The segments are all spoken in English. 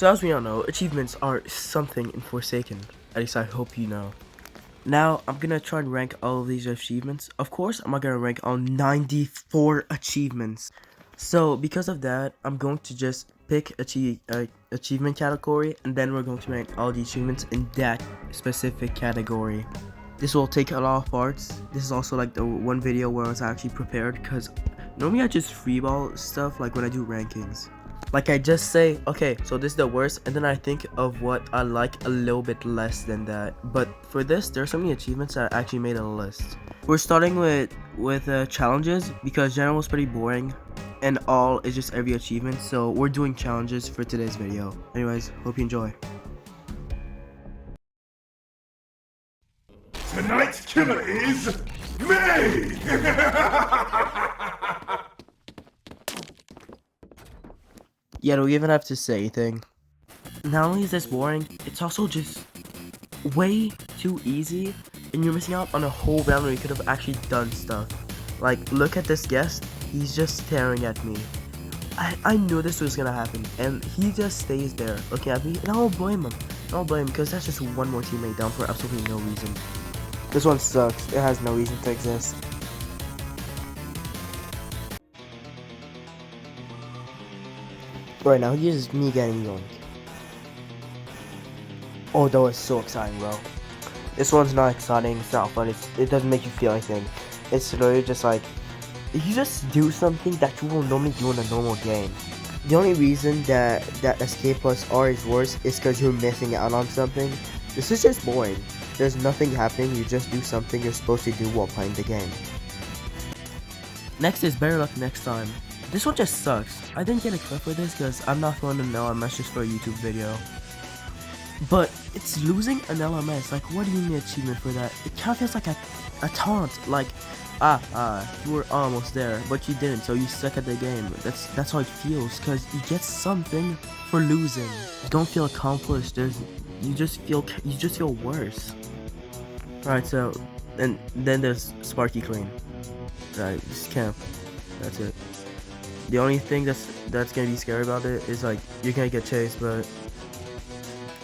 So as we all know, achievements are something in Forsaken. At least I hope you know. Now, I'm gonna try and rank all of these achievements. Of course, I'm not gonna rank all 94 achievements. So, because of that, I'm going to just pick achievement category, and then we're going to rank all the achievements in that specific category. This will take a lot of parts. This is also like the one video where I was actually prepared, because normally I just freeball stuff like when I do rankings. Like I just say, okay, so this is the worst, and then I think of what I like a little bit less than that. But for this, there are so many achievements that I actually made a list. We're starting with challenges, because general was pretty boring, and all is just every achievement. So we're doing challenges for today's video. Anyways, hope you enjoy. Tonight's killer is me! Yeah, do we even have to say anything? Not only is this boring, it's also just way too easy, and you're missing out on a whole round where you could have actually done stuff. Like, look at this guest, he's just staring at me. I knew this was gonna happen, and he just stays there looking at me, and I don't blame him. I don't blame him, because that's just one more teammate down for absolutely no reason. This one sucks, it has no reason to exist. Right now, here's me getting yoink. Oh, that was so exciting, bro. This one's not exciting, it's not fun, it doesn't make you feel anything. It's literally just like, you just do something that you will normally do in a normal game. The only reason that escape plus R is worse is because you're missing out on something. This is just boring. There's nothing happening, you just do something you're supposed to do while playing the game. Next is better luck next time. This one just sucks. I didn't get a clip for this because I'm not throwing an LMS just for a YouTube video. But it's losing an LMS. Like, what do you mean achievement for that? It kind of feels like a taunt. Like, you were almost there, but you didn't, so you suck at the game. That's how it feels, because you get something for losing. You don't feel accomplished. You just feel worse. Alright, so and then there's Sparky Clean. Right, just camp. That's it. The only thing that's gonna be scary about it is like you're gonna get chased, but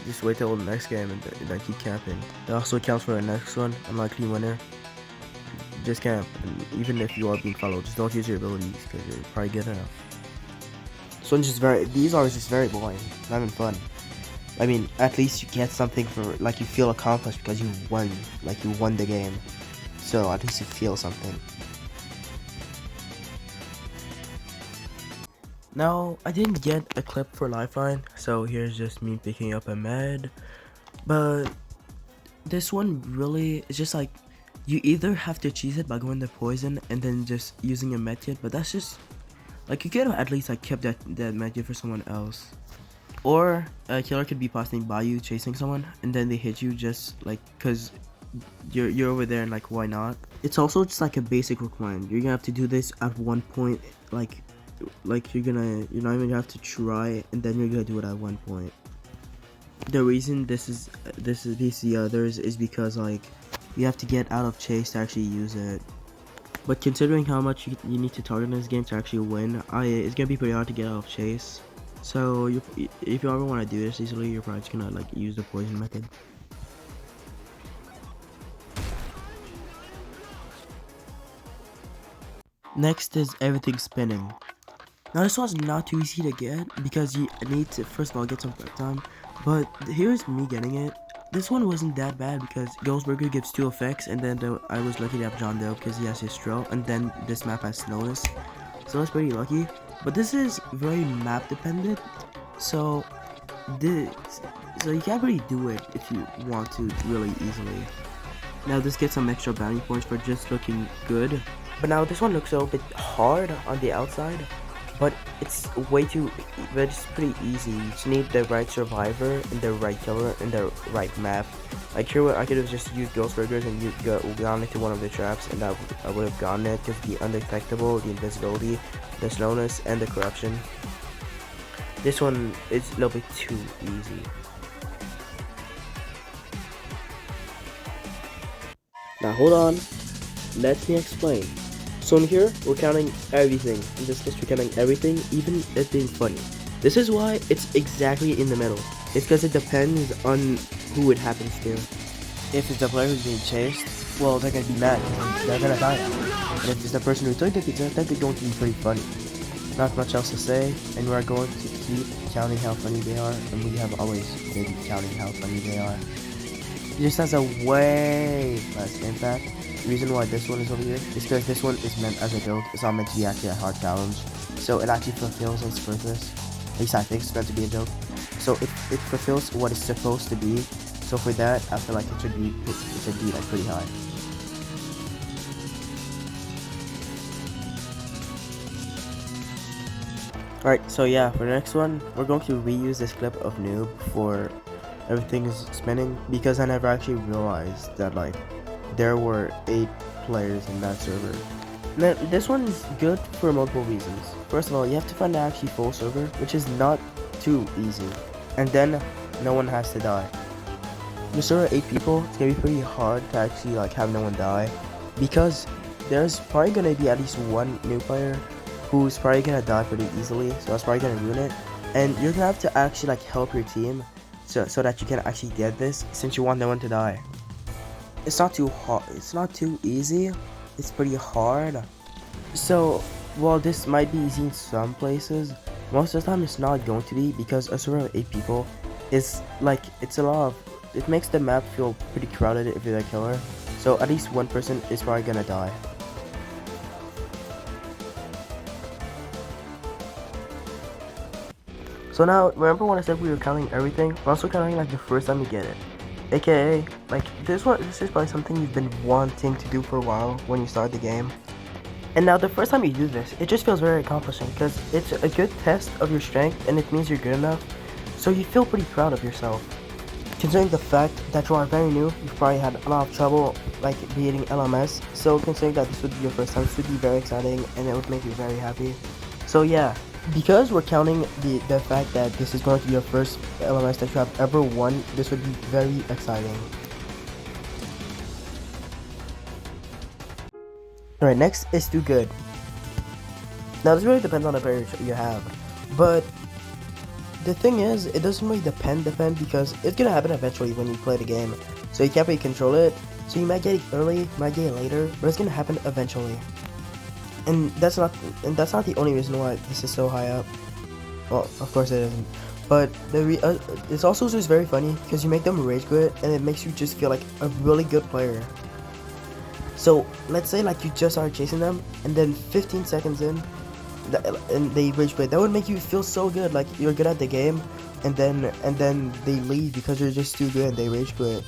just wait till the next game and then keep camping. It also counts for the next one, unlikely winner. Just camp, and even if you are being followed, just don't use your abilities because you're probably good enough. This one's just these are just very boring, not even fun. I mean, at least you get something for, like, you feel accomplished because you won, like you won the game. So at least you feel something. Now, I didn't get a clip for Lifeline, so here's just me picking up a med. But this one really is just like, you either have to cheese it by going to poison and then just using a medkit, but that's just, like, you could have at least like kept that medkit for someone else. Or a killer could be passing by you chasing someone and then they hit you just like cause you're over there and like why not? It's also just like a basic requirement. You're gonna have to do this at one point, like you're not even gonna have to try, and then you're gonna do it at one point. The reason this is the others is because like you have to get out of chase to actually use it. But considering how much you need to target in this game to actually win, it's gonna be pretty hard to get out of chase. So if you ever want to do this easily, you're probably just gonna like use the poison method. Next is everything spinning. Now this one's not too easy to get because you need to first of all get some prep time, but here's me getting it. This one wasn't that bad because Ghostburger gives 2 effects, and then I was lucky to have John Doe because he has his drill, and then this map has slowness, so that's pretty lucky. But this is very map dependent, so you can't really do it if you want to really easily. Now this gets some extra bounty points for just looking good, but now this one looks a little bit hard on the outside. But it's pretty easy. You just need the right survivor and the right killer and the right map. Like here, I could have just used Ghost Burgers and gone into one of the traps, and I would have gotten it because the undetectable, the invisibility, the slowness, and the corruption. This one is a little bit too easy. Now hold on, let me explain. So in here, we're counting everything. In this case, we're counting everything, even it being funny. This is why it's exactly in the middle. It's because it depends on who it happens to. If it's the player who's being chased, well, they're gonna be mad. They're gonna die. And if it's the person who took the pizza, then they're going to be pretty funny. Not much else to say, and we're going to keep counting how funny they are, and we have always been counting how funny they are. It just has a way less impact. The reason why this one is over here is because this one is meant as a joke. It's not meant to be actually a hard challenge. So it actually fulfills its purpose. At least I think it's meant to be a joke. So it fulfills what it's supposed to be. So for that, I feel like it should be like pretty high. Alright, so yeah, for the next one, we're going to reuse this clip of Noob for everything is spinning, because I never actually realized that like there were 8 players in that server. Now, this one is good for multiple reasons. First of all, you have to find the actually full server, which is not too easy, and then no one has to die. The server 8 people, it's gonna be pretty hard to actually like have no one die, because there's probably gonna be at least one new player who's probably gonna die pretty easily, so that's probably gonna ruin it. And you're gonna have to actually like help your team so that you can actually get this, since you want no one to die. It's not too hard, it's not too easy, it's pretty hard. So while this might be easy in some places, most of the time it's not going to be, because a server of 8 people is like, it's a lot of, it makes the map feel pretty crowded if you're the killer, so at least one person is probably gonna die. So now, remember when I said we were counting everything? We're also counting like the first time you get it. AKA, like this is probably something you've been wanting to do for a while when you start the game. And now the first time you do this, it just feels very accomplishing, because it's a good test of your strength and it means you're good enough. So you feel pretty proud of yourself. Considering the fact that you are very new, you've probably had a lot of trouble like beating LMS. So considering that this would be your first time, this would be very exciting and it would make you very happy. So yeah. Because we're counting the fact that this is going to be your first LMS that you have ever won, this would be very exciting. Alright, next is Too Good. Now this really depends on the player you have, but the thing is, it doesn't really depend because it's gonna happen eventually when you play the game, so you can't really control it. So you might get it early, might get it later, but it's gonna happen eventually. And that's not the only reason why this is so high up. Well, of course it isn't. But it's also just very funny because you make them rage quit and it makes you just feel like a really good player. So let's say like you just started chasing them and then 15 seconds in, and they rage quit. That would make you feel so good, like you're good at the game, and then they leave because you're just too good and they rage quit.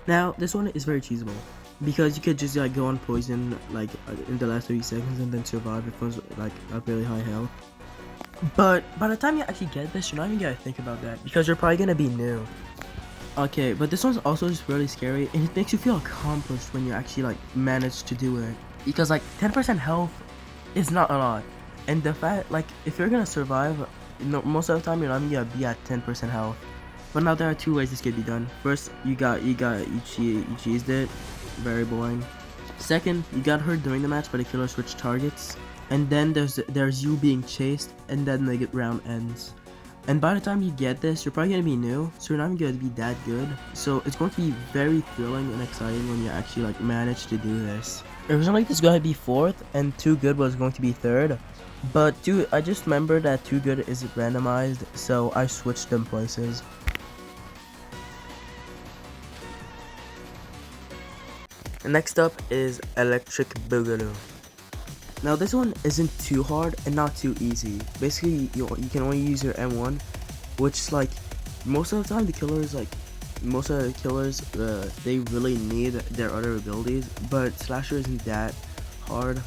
Now, this one is very cheesable, because you could just like go on poison like in the last 30 seconds and then survive if one's like a really high health. But by the time you actually get this, you're not even gonna think about that, because you're probably gonna be new. Okay, but this one's also just really scary, and it makes you feel accomplished when you actually like manage to do it. Because like 10% health is not a lot, and the fact like if you're gonna survive, most of the time you're not even gonna be at 10% health. But now there are 2 ways this could be done. First, you cheesed it, very boring. Second, you got hurt during the match, but the killer switched targets. And then there's you being chased, and then the round ends. And by the time you get this, you're probably gonna be new, so you're not even gonna be that good. So it's going to be very thrilling and exciting when you actually like manage to do this. Originally this was gonna be 4th, and Too Good was going to be 3rd. But I just remembered that Too Good is randomized, so I switched them places. Next up is Electric Boogaloo. Now this one isn't too hard and not too easy. Basically, you can only use your M1, which is like most of the time the killers they really need their other abilities, but Slasher isn't that hard.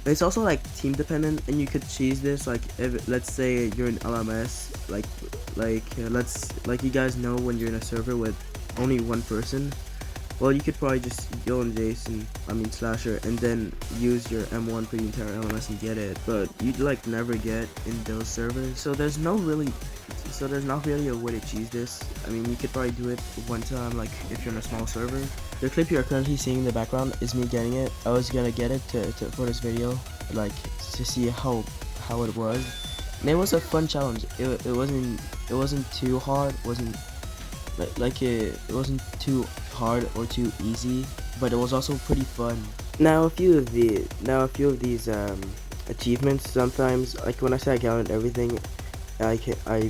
It's also like team dependent, and you could cheese this like if let's say you're in LMS, like you guys know when you're in a server with only one person. Well, you could probably just go on Slasher, and then use your M1 for the entire LMS and get it, but you'd like never get in those servers. So there's not really a way to cheese this. I mean, you could probably do it one time, like if you're in a small server, The clip you're currently seeing in the background is me getting it. I was gonna get it for this video, like to see how it was. And it was a fun challenge. It wasn't too hard. It wasn't too hard or too easy, but it was also pretty fun. Now a few of these achievements, sometimes like when I say I counted everything, I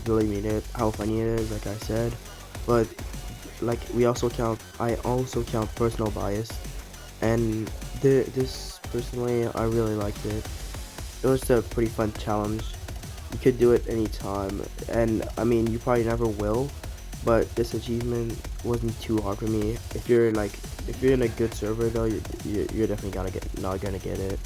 really mean it. How funny it is, like I said, but like I also count personal bias, and this personally I really liked it. It was a pretty fun challenge. You could do it anytime, and I mean you probably never will, but this achievement wasn't too hard for me. If you're in a good server though, you're definitely not gonna get it.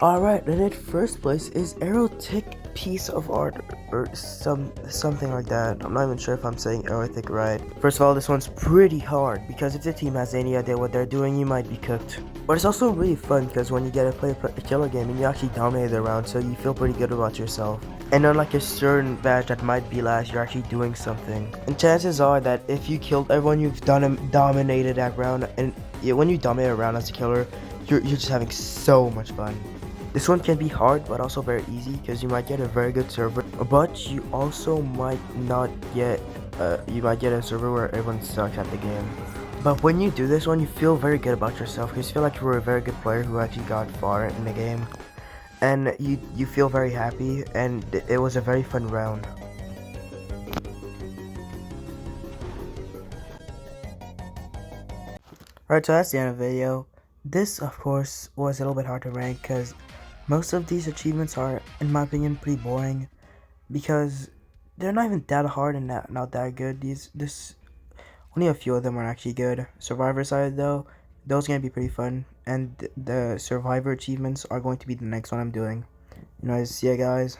Alright, and in first place is Erotic Piece of Art, or something like that. I'm not even sure if I'm saying erotic right. First of all, this one's pretty hard, because if the team has any idea what they're doing, you might be cooked. But it's also really fun, because when you get to play a killer game, and you actually dominate the round, so you feel pretty good about yourself. And unlike a certain badge that might be last, you're actually doing something. And chances are that if you killed everyone, you've dominated that round, and when you dominate a round as a killer, you're just having so much fun. This one can be hard, but also very easy, because you might get a very good server, but you also might not get, you might get a server where everyone sucks at the game. But when you do this one, you feel very good about yourself, because you feel like you were a very good player who actually got far in the game. And you feel very happy, and it was a very fun round. Alright, so that's the end of the video. This, of course, was a little bit hard to rank, because most of these achievements are, in my opinion, pretty boring, because they're not even that hard and not that good. Only a few of them are actually good. Survivor side though, those are gonna be pretty fun, and the Survivor achievements are going to be the next one I'm doing. Anyways, see ya guys.